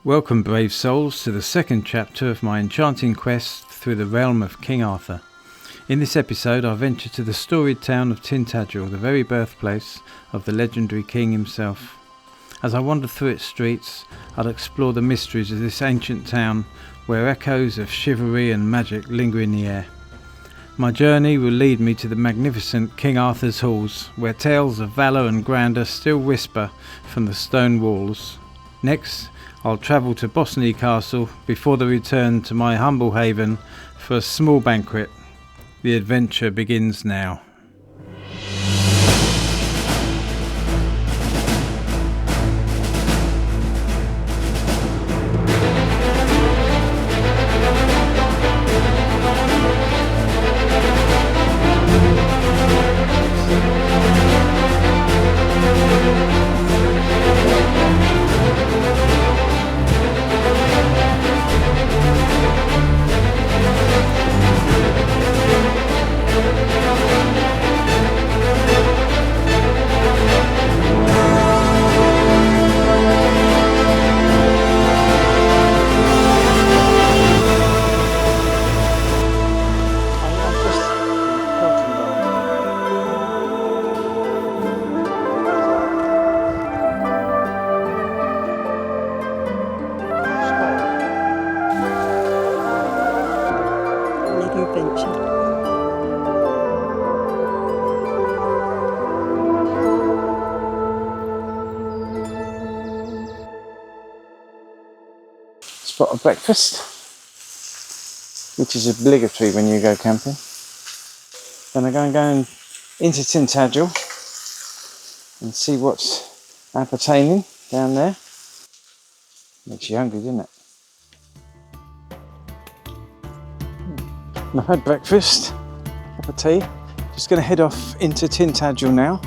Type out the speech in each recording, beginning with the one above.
Welcome, brave souls, to the second chapter of my enchanting quest through the realm of King Arthur. In this episode I venture to the storied town of Tintagel, the very birthplace of the legendary king himself. As I wander through its streets, I'll explore the mysteries of this ancient town where echoes of chivalry and magic linger in the air. My journey will lead me to the magnificent King Arthur's halls, where tales of valour and grandeur still whisper from the stone walls. Next, I'll travel to Bossiney Castle before the return to my humble haven for a small banquet. The adventure begins now. Spot of breakfast, which is obligatory when you go camping. Then I'm going into Tintagel and see what's appertaining down there. Makes you hungry, doesn't it? And I've had breakfast, cup of tea. Just going to head off into Tintagel now.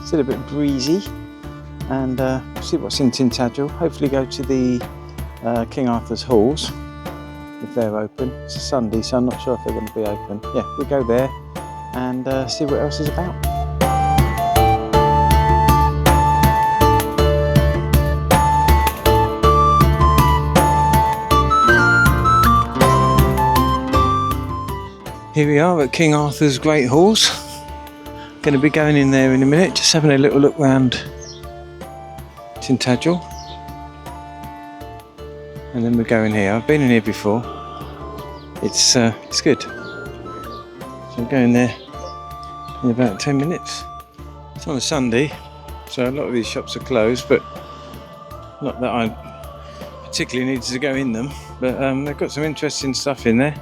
It's a little bit breezy, and see what's in Tintagel. Hopefully go to the King Arthur's halls if they're open. It's a Sunday, so I'm not sure if they're going to be open. Yeah, we'll go there and see what else is about. Here we are at King Arthur's Great Halls. Going to be going in there in a minute, just having a little look round Tintagel. And then we're going here. I've been in here before. It's good. So I'm going there in about 10 minutes. It's on a Sunday, so a lot of these shops are closed, but not that I particularly needed to go in them. But they've got some interesting stuff in there.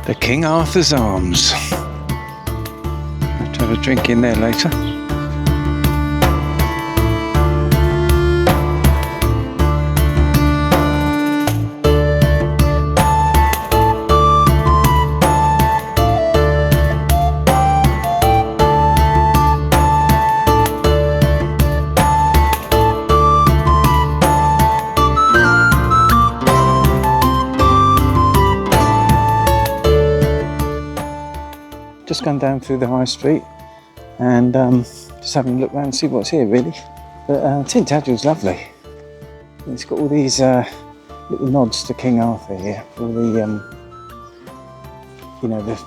The King Arthur's Arms. Have to have a drink in there later. Just gone down through the high street and just having a look around and see what's here really. But Tintagel's lovely. It's got all these little nods to King Arthur here. All the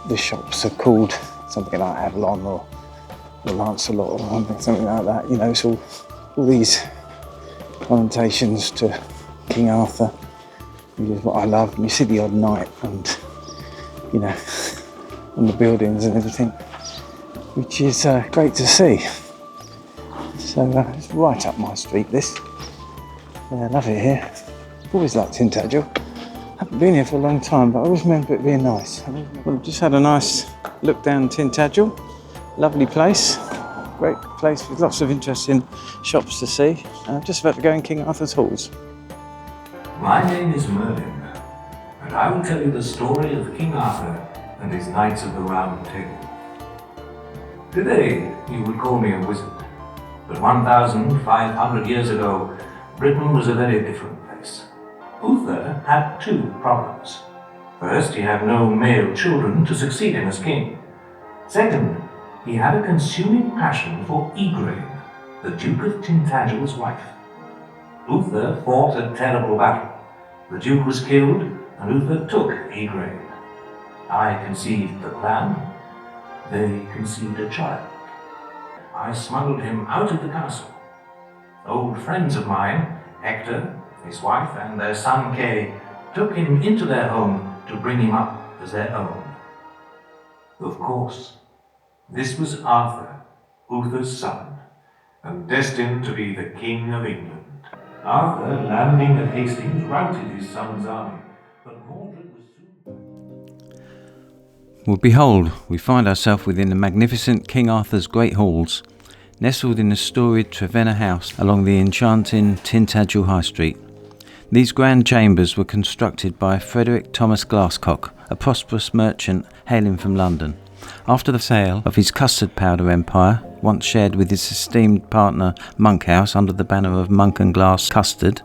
the shops are called something like Avalon or Lancelot or something like that. You know, it's all these connotations to King Arthur, which is what I love. And you see the odd knight and on the buildings and everything. which is great to see. So it's right up my street, this. Yeah, I love it here. Always liked Tintagel. Haven't been here for a long time, but I always remember it being nice. Well, just had a nice look down Tintagel. Lovely place. Great place with lots of interesting shops to see. I'm just about to go in King Arthur's halls. My name is Merlin, and I will tell you the story of King Arthur and his Knights of the Round Table. Today, you would call me a wizard, but 1,500 years ago, Britain was a very different place. Uther had two problems. First, he had no male children to succeed him as king. Second, he had a consuming passion for Igraine, the Duke of Tintagel's wife. Uther fought a terrible battle. The Duke was killed, and Uther took Igraine. I conceived the plan. They conceived a child. I smuggled him out of the castle. Old friends of mine, Hector, his wife, and their son Kay, took him into their home to bring him up as their own. Of course, this was Arthur, Uther's son, and destined to be the King of England. Arthur, landing at Hastings, routed his son's army, but Mordred was soon... Well, behold, we find ourselves within the magnificent King Arthur's great halls, nestled in the storied Trevenna house along the enchanting Tintagel High Street. These grand chambers were constructed by Frederick Thomas Glasscock, a prosperous merchant hailing from London. After the sale of his custard powder empire, once shared with his esteemed partner Monkhouse under the banner of Monk and Glass Custard,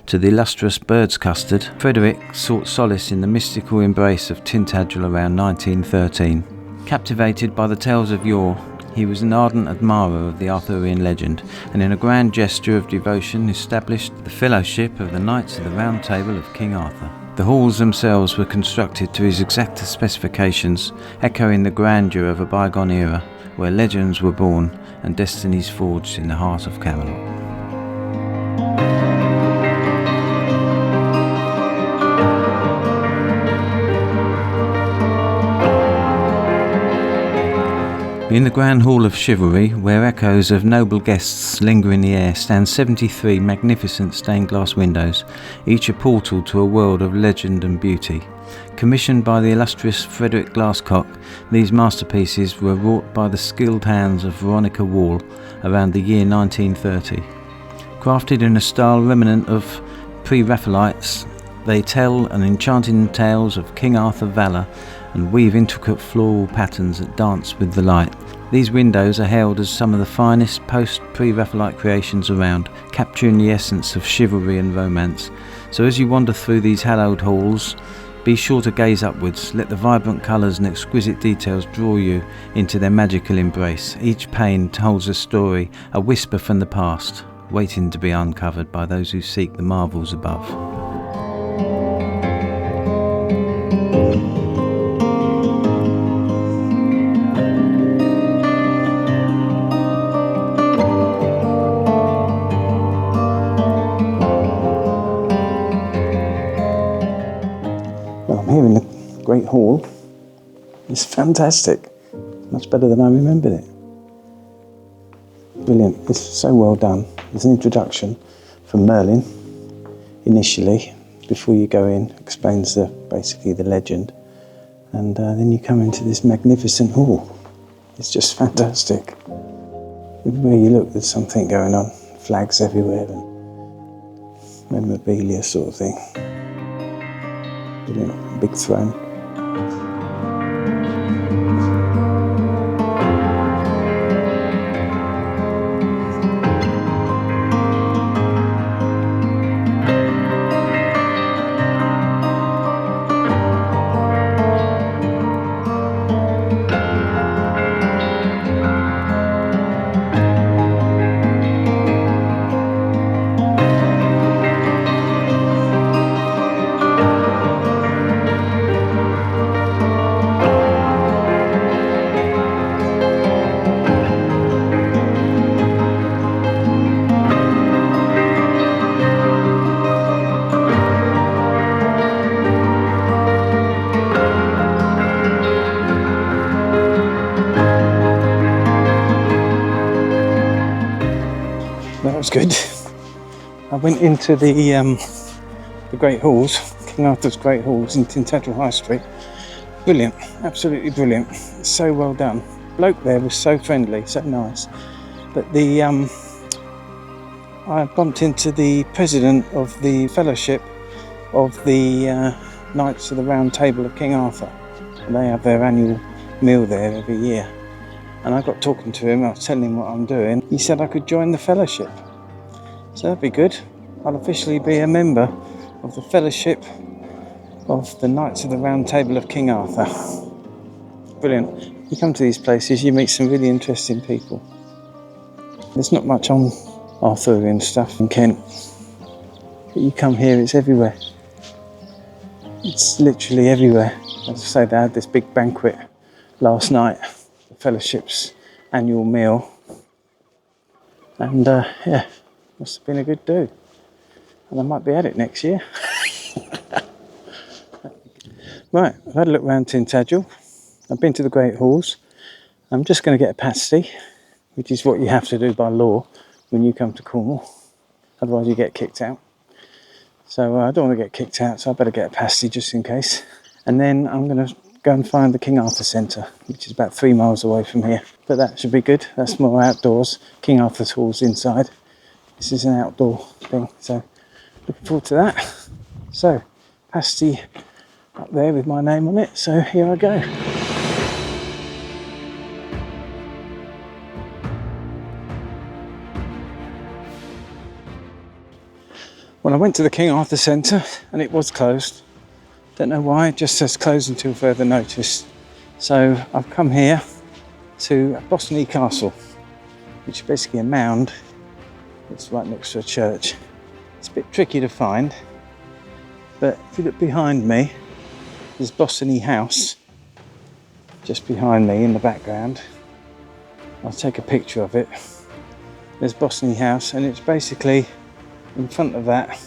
to the illustrious Bird's Custard, Frederick sought solace in the mystical embrace of Tintagel around 1913. Captivated by the tales of yore, he was an ardent admirer of the Arthurian legend, and in a grand gesture of devotion established the fellowship of the Knights of the Round Table of King Arthur. The halls themselves were constructed to his exactest specifications, echoing the grandeur of a bygone era, where legends were born and destinies forged in the heart of Camelot. In the Grand Hall of Chivalry, where echoes of noble guests linger in the air, stand 73 magnificent stained glass windows, each a portal to a world of legend and beauty. Commissioned by the illustrious Frederick Glasscock, these masterpieces were wrought by the skilled hands of Veronica Wall around the year 1930. Crafted in a style remnant of pre-Raphaelites, they tell an enchanting tales of King Arthur valour and weave intricate floral patterns that dance with the light. These windows are hailed as some of the finest post-pre-Raphaelite creations around, capturing the essence of chivalry and romance. So as you wander through these hallowed halls, be sure to gaze upwards, let the vibrant colours and exquisite details draw you into their magical embrace. Each pane holds a story, a whisper from the past, waiting to be uncovered by those who seek the marvels above. Here in the Great Hall. It's fantastic. Much better than I remembered it. Brilliant. It's so well done. There's an introduction from Merlin initially, before you go in, explains basically the legend. And then you come into this magnificent hall. It's just fantastic. Everywhere you look, there's something going on. Flags everywhere and memorabilia sort of thing. Brilliant. Big throne. was good. I went into the Great Halls, King Arthur's Great Halls in Tintagel High Street. Brilliant, absolutely brilliant. It's so well done. Bloke there was so friendly, so nice. But I bumped into the president of the fellowship of the Knights of the Round Table of King Arthur. And they have their annual meal there every year. And I got talking to him, I was telling him what I'm doing. He said I could join the fellowship. So that'd be good. I'll officially be a member of the fellowship of the Knights of the Round Table of King Arthur. Brilliant. You come to these places, you meet some really interesting people. There's not much on Arthurian stuff in Kent. But you come here, it's everywhere. It's literally everywhere. As I say, they had this big banquet last night, the fellowship's annual meal. And yeah, must have been a good do. And I might be at it next year. Right, I've had a look around Tintagel. I've been to the Great Halls. I'm just going to get a pasty, which is what you have to do by law when you come to Cornwall. Otherwise you get kicked out. So I don't want to get kicked out, so I better get a pasty just in case. And then I'm going to go and find the King Arthur Centre, which is about 3 miles away from here. But that should be good. That's more outdoors. King Arthur's Hall's inside. This is an outdoor thing, so looking forward to that. So, pasty up there with my name on it, so here I go. Well, I went to the King Arthur Centre and it was closed. Don't know why, it just says closed until further notice. So I've come here to Bossiney Castle, which is basically a mound. It's right next to a church. It's a bit tricky to find, but if you look behind me, there's Bossiney House, just behind me in the background. I'll take a picture of it. There's Bossiney House, and it's basically in front of that.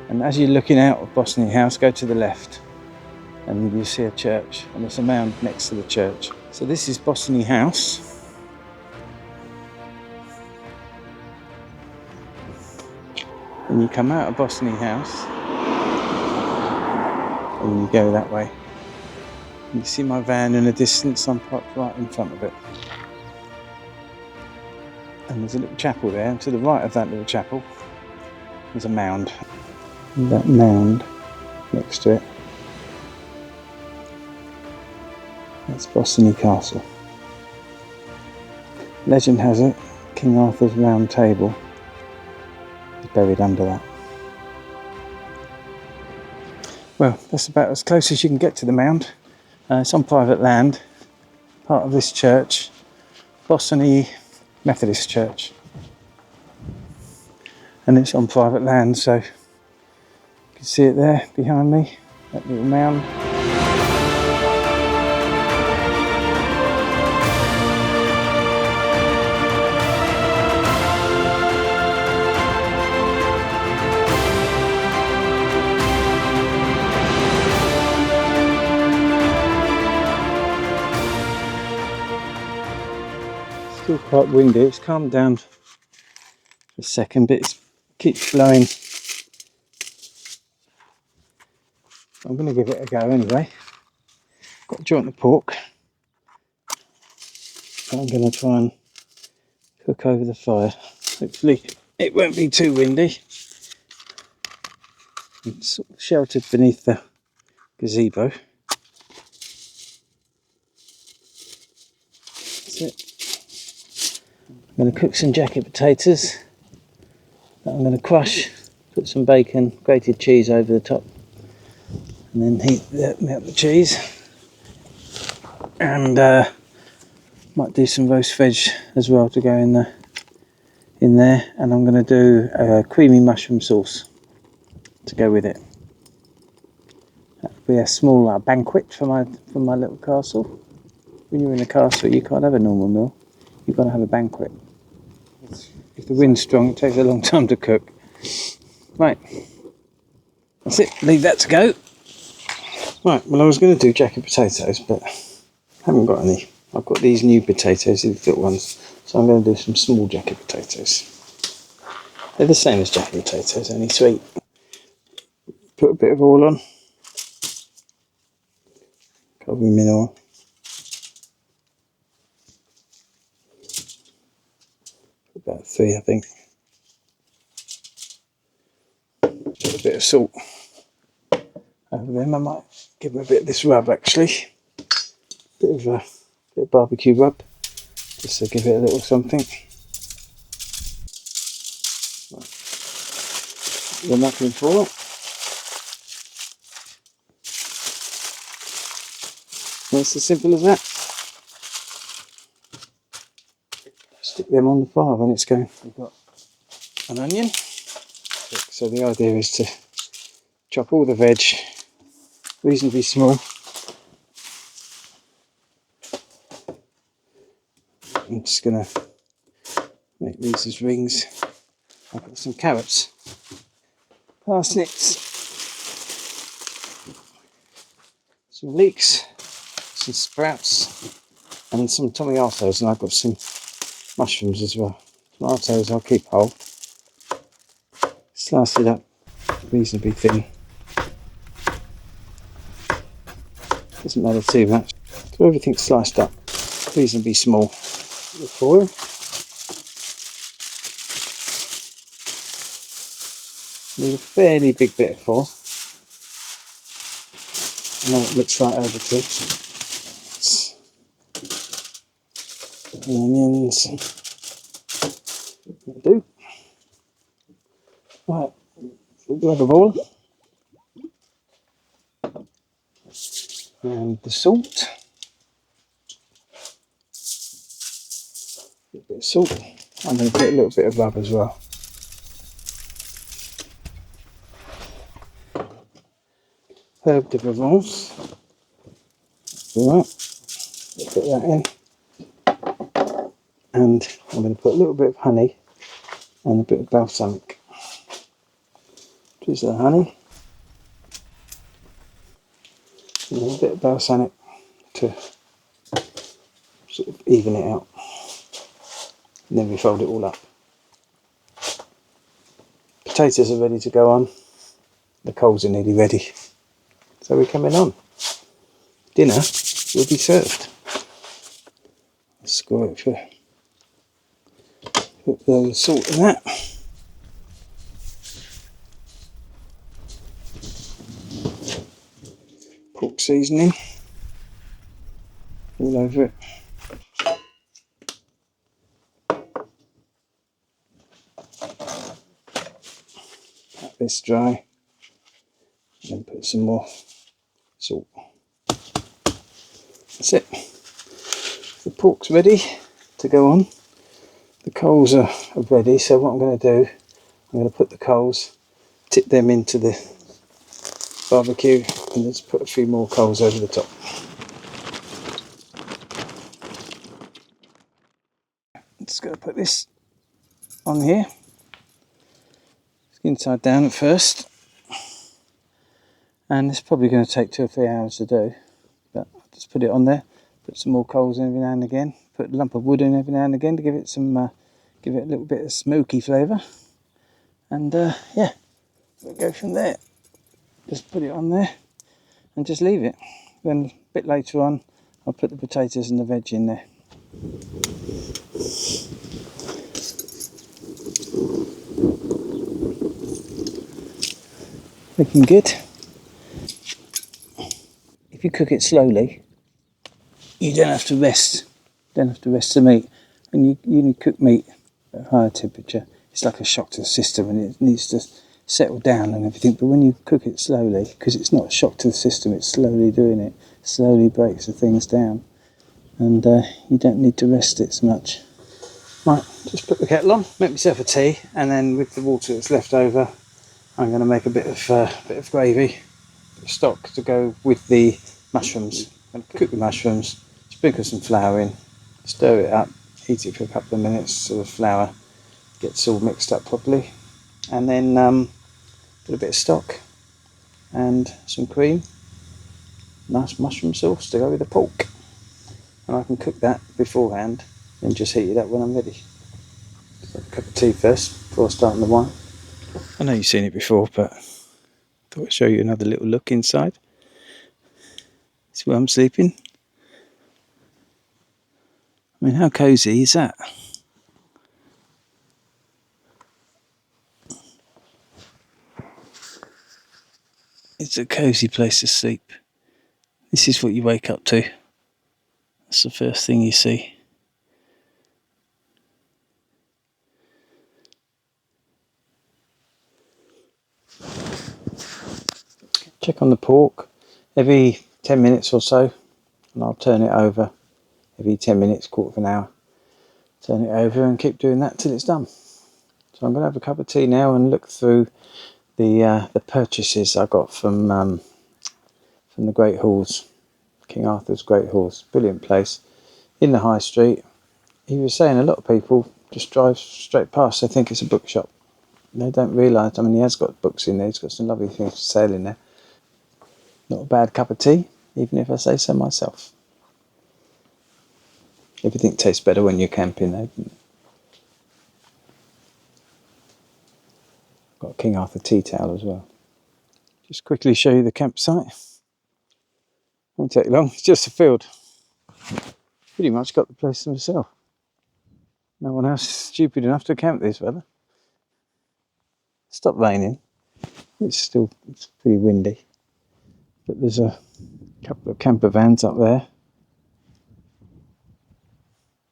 And as you're looking out of Bossiney House, go to the left, and you see a church, and there's a mound next to the church. So this is Bossiney House. And you come out of Bossiney House, and you go that way. You see my van in the distance, I'm parked right in front of it. And there's a little chapel there, and to the right of that little chapel, there's a mound. And that mound next to it, that's Bossiney Castle. Legend has it, King Arthur's Round Table is buried under that. Well, that's about as close as you can get to the mound. It's on private land, part of this church, Bossiney Methodist Church. And it's on private land, so you can see it there behind me, that little mound. Still quite windy, it's calmed down for a second, but it keeps blowing. I'm going to give it a go anyway. Got a joint of pork. I'm going to try and cook over the fire. Hopefully it won't be too windy. It's sort of sheltered beneath the gazebo. That's it. I'm going to cook some jacket potatoes that I'm going to crush, put some bacon, grated cheese over the top, and then melt the cheese. And might do some roast veg as well to go in there. And I'm going to do a creamy mushroom sauce to go with it. That'll be a small banquet for my little castle. When you're in a castle, you can't have a normal meal. You've got to have a banquet. If the wind's strong, it takes a long time to cook. Right, that's it. Leave that to go. Right, well, I was going to do jacket potatoes, but I haven't got any. I've got these new potatoes, these little ones, so I'm going to do some small jacket potatoes. They're the same as jacket potatoes, only sweet. Put a bit of oil on. Cover them in oil. About 3, I think. Put a bit of salt over them. I might give them a bit of this rub actually. Bit of barbecue rub, just to give it a little something. Right. The muffin foil. And it's as simple as that. Stick them on the fire when it's going. We've got an onion. So the idea is to chop all the veg reasonably small. I'm just going to make these as rings. I've got some carrots, parsnips, some leeks, some sprouts, and some tomatoes, and I've got some mushrooms as well. Tomatoes I'll keep whole. Slice it up reasonably thin. Doesn't matter too much. So everything's sliced up reasonably small. The foil. Need a fairly big bit of foil. I know it looks like overkill. The onions. That'll do. Right, we'll grab a bowl. And the salt. A bit of salt. I'm going to put a little bit of rub as well. Herb de Provence. Alright, put that in. And I'm going to put a little bit of honey and a bit of balsamic. Just the honey. And a bit of balsamic to sort of even it out. And then we fold it all up. Potatoes are ready to go on. The coals are nearly ready. So we're coming on. Dinner will be served. Let's score it for put the salt in that. Pork seasoning all over it. Pat this dry. And put some more salt. That's it. The pork's ready to go on. The coals are ready, so what I'm going to do, I'm going to put the coals, tip them into the barbecue, and just put a few more coals over the top. I'm just going to put this on here. Inside down at first. And it's probably going to take 2 or 3 hours to do, but I'll just put it on there, put some more coals in every now and again, put a lump of wood in every now and again to give it some, give it a little bit of smoky flavour, and yeah, we'll go from there. Just put it on there and just leave it. Then a bit later on, I'll put the potatoes and the veg in there. Looking good. If you cook it slowly, you don't have to rest. Don't have to rest the meat. And you cook meat at a higher temperature, it's like a shock to the system, and it needs to settle down and everything. But when you cook it slowly, because it's not a shock to the system, it's slowly doing it, slowly breaks the things down, and you don't need to rest it so much. Right, just put the kettle on, make myself a tea, and then with the water that's left over, I'm going to make a bit of gravy, stock to go with the mushrooms. I'm going to cook the mushrooms, sprinkle some flour in, stir it up, heat it for a couple of minutes so the flour gets all mixed up properly, and then put a bit of stock and some cream, nice mushroom sauce to go with the pork, and I can cook that beforehand and just heat it up when I'm ready. So a cup of tea first. before starting the wine. I know you've seen it before, but I thought I'd show you another little look inside. It's where I'm sleeping. I mean, how cosy is that? It's a cosy place to sleep. This is what you wake up to. That's the first thing you see. Check on the pork every 10 minutes or so, and I'll turn it over every 10 minutes, quarter of an hour. Turn it over and keep doing that till it's done. So I'm going to have a cup of tea now and look through the purchases I got from the Great Halls, King Arthur's Great Halls. Brilliant place in the high street. He was saying a lot of people just drive straight past. They think it's a bookshop. They don't realise. I mean, he has got books in there. He's got some lovely things for sale in there. Not a bad cup of tea, even if I say so myself. Everything tastes better when you're camping, though, doesn't it? Got a King Arthur tea towel as well. Just quickly show you the campsite. Won't take long. It's just a field. Pretty much got the place to myself. No one else is stupid enough to camp this weather. Stopped raining. It's pretty windy. But there's a couple of camper vans up there.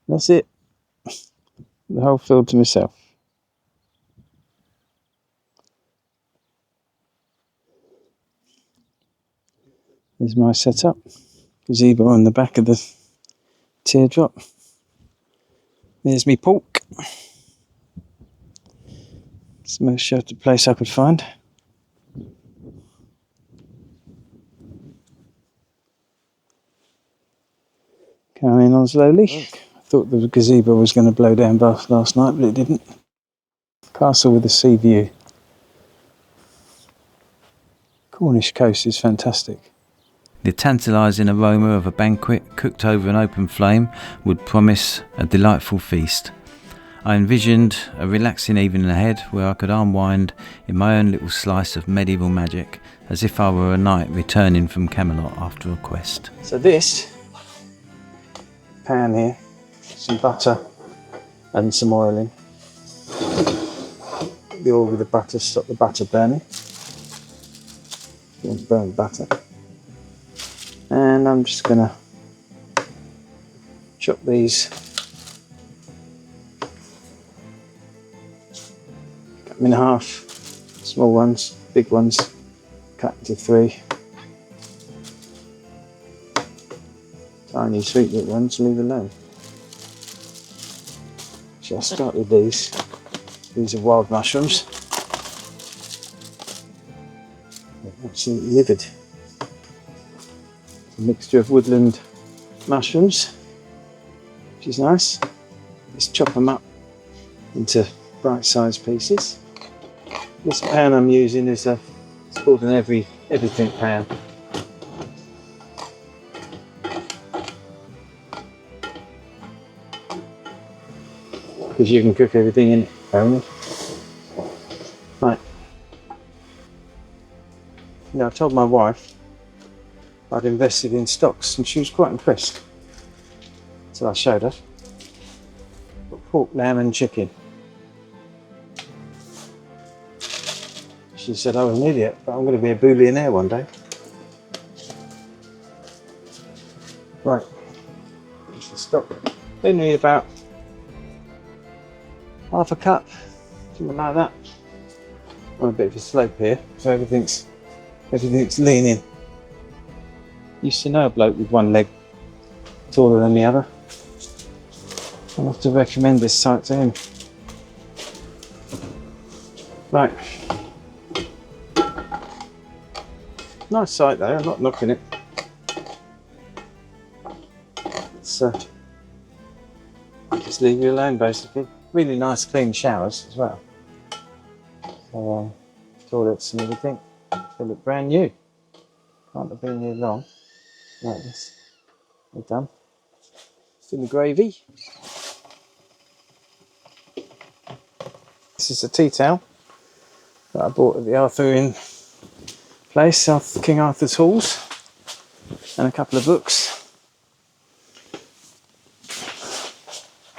That's it. The whole field to myself. There's my setup. Gazebo on the back of the teardrop. There's me pork. It's the most sheltered place I could find. Carrying on slowly. I thought the gazebo was going to blow down last night, but it didn't. Castle with a sea view. Cornish coast is fantastic. The tantalising aroma of a banquet cooked over an open flame would promise a delightful feast. I envisioned a relaxing evening ahead where I could unwind in my own little slice of medieval magic, as if I were a knight returning from Camelot after a quest. So this pan here, some butter and some oil in. The oil with the butter, stop the butter burning. You want to burn butter. And I'm just going to chop these, cut them in half, small ones, big ones, cut into 3. Tiny sweet little ones, leave alone. So I'll start with these. These are wild mushrooms. They're absolutely livid. A mixture of woodland mushrooms, which is nice. Let's chop them up into bite-sized pieces. This pan I'm using is it's called an everything pan. Because you can cook everything in it, apparently. Right. Now, I told my wife I'd invested in stocks and she was quite impressed. So I showed her. Pork, lamb and chicken. She said I was an idiot, but I'm going to be a billionaire one day. Right. That's the stock. They need about half a cup, something like that. On a bit of a slope here, so everything's leaning. Used to know a bloke with one leg taller than the other. I'll have to recommend this site to him. Right. Nice site though, I'm not knocking it. It's just leave you alone basically. Really nice clean showers as well. So, toilets and everything. They look brand new. Can't have been here long. Like this. We're done. It's in the gravy. This This is a tea towel that I bought at the Arthurian place, King Arthur's Halls, and a couple of books.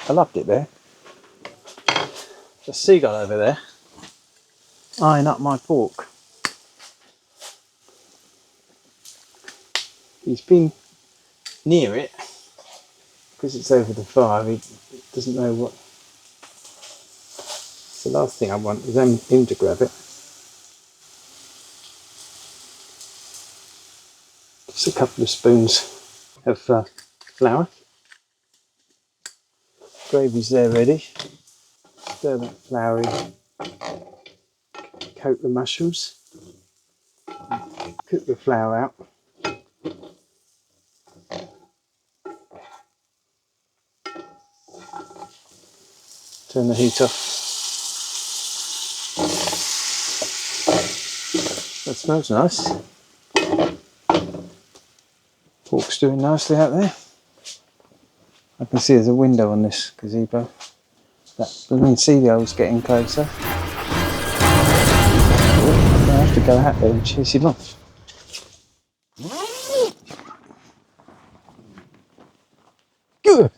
I loved it there. The seagull over there eyeing up my pork. He's been near it because it's over the fire. He doesn't know what. The last thing I want is him to grab it. Just a couple of spoons of flour. Gravy's there ready. Stir that flour in. Coat the mushrooms. Cook the flour out. Turn the heat off. That smells nice. Pork's doing nicely out there. I can see there's a window on this gazebo. That blooming seagull's getting closer. I have to go out there and chase him off. Good.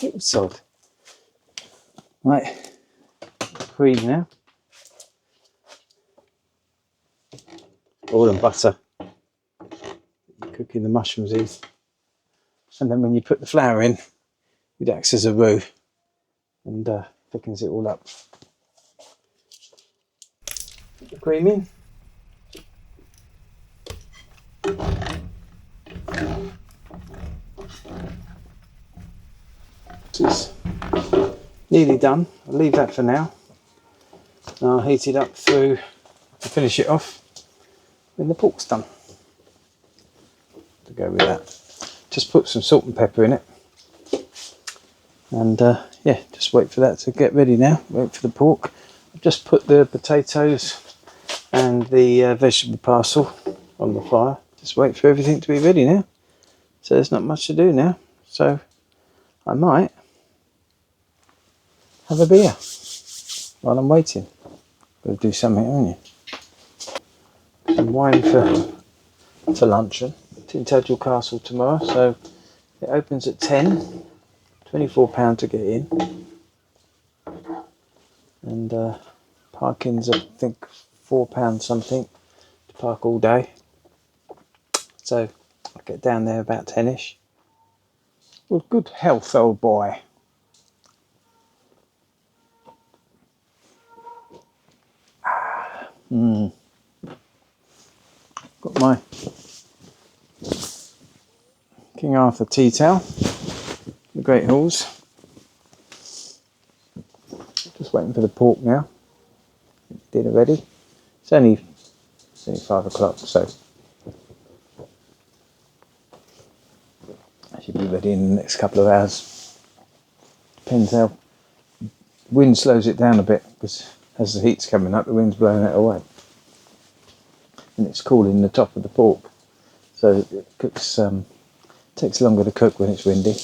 Little sod. Right, cream now. Oil and butter. You're cooking the mushrooms in. And then when you put the flour in, it acts as a roux and thickens it all up. Put the cream in. This is nearly done. I'll leave that for now. And I'll heat it up through to finish it off when the pork's done. To go with that, just put some salt and pepper in it, and yeah, just wait for that to get ready now. Wait for the pork. I've just put the potatoes and the vegetable parcel on the fire. Just wait for everything to be ready now. So there's not much to do now. So I might have a beer while I'm waiting. Got to do something, haven't you? Some wine for luncheon. Tintagel Castle tomorrow, so it opens at 10. £24 to get in, and parking's I think £4 something to park all day. So I'll get down there about 10ish. Well, good health, old boy. Got my King Arthur tea towel, the Great Halls. Just waiting for the pork now. Dinner ready. It's only 5 o'clock, so I should be ready in the next couple of hours. Depends how wind slows it down a bit, because as the heat's coming up, the wind's blowing it away, and it's cooling the top of the pork, so it cooks. Takes longer to cook when it's windy,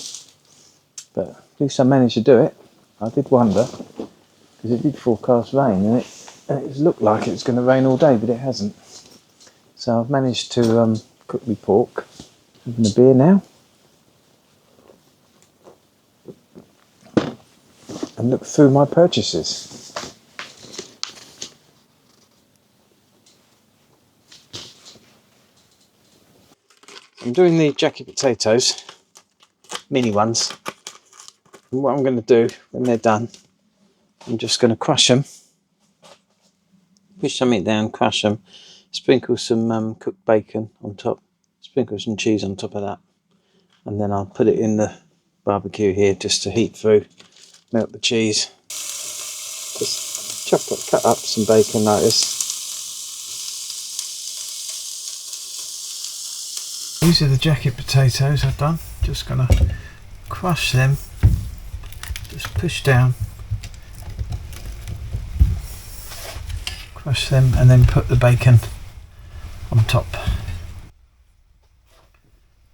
but at least I managed to do it. I did wonder, because it did forecast rain, and it looked like it was going to rain all day, but it hasn't. So I've managed to cook my pork. Having a beer now, and look through my purchases. I'm doing the jacket potatoes, mini ones, and what I'm going to do when they're done, I'm just going to crush them, push something down, crush them, sprinkle some cooked bacon on top, sprinkle some cheese on top of that, and then I'll put it in the barbecue here just to heat through, melt the cheese, just cut up some bacon like this. These are the jacket potatoes I've done. Just gonna crush them, just push down, crush them, and then put the bacon on top.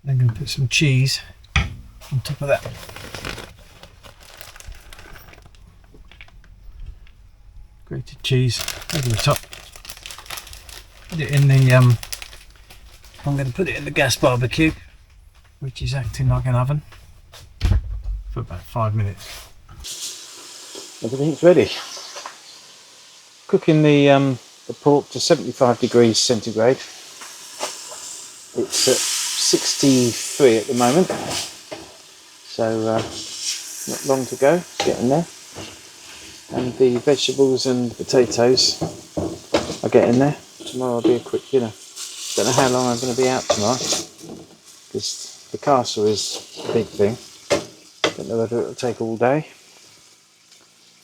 Then I'm gonna put some cheese on top of that. grated cheese over the top. Put it in the I'm going to put it in the gas barbecue, which is acting like an oven, for about 5 minutes. Everything's ready. Cooking the pork to 75 degrees centigrade. It's at 63 at the moment, so not long to go. It's getting there. And the vegetables and potatoes are getting there. Tomorrow will be a quick dinner. Don't know how long I'm going to be out tomorrow, because the castle is a big thing. Don't know whether it'll take all day.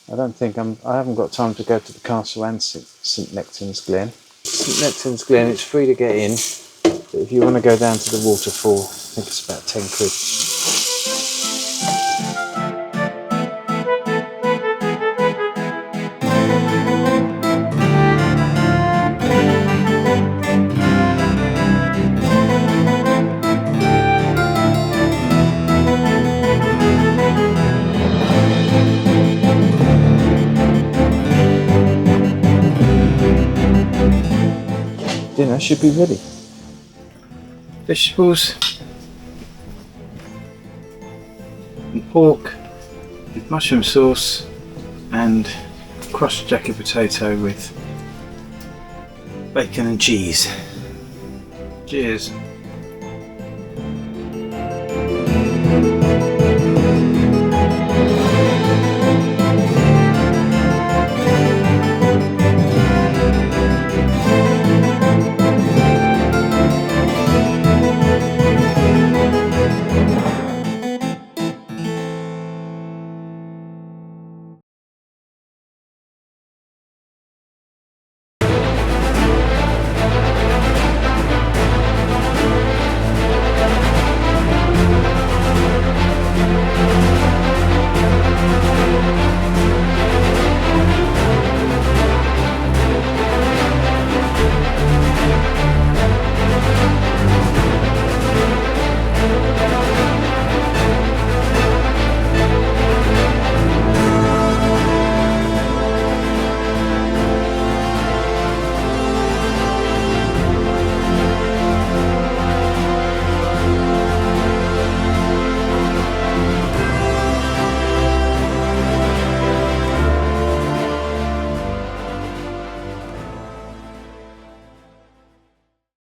I haven't got time to go to the castle and St Nectan's Glen. St Nectan's Glen, it's free to get in, but if you want to go down to the waterfall, I think it's about 10 quid. Dinner should be ready. Vegetables and pork, mushroom sauce and crushed jacket potato with bacon and cheese. Cheers.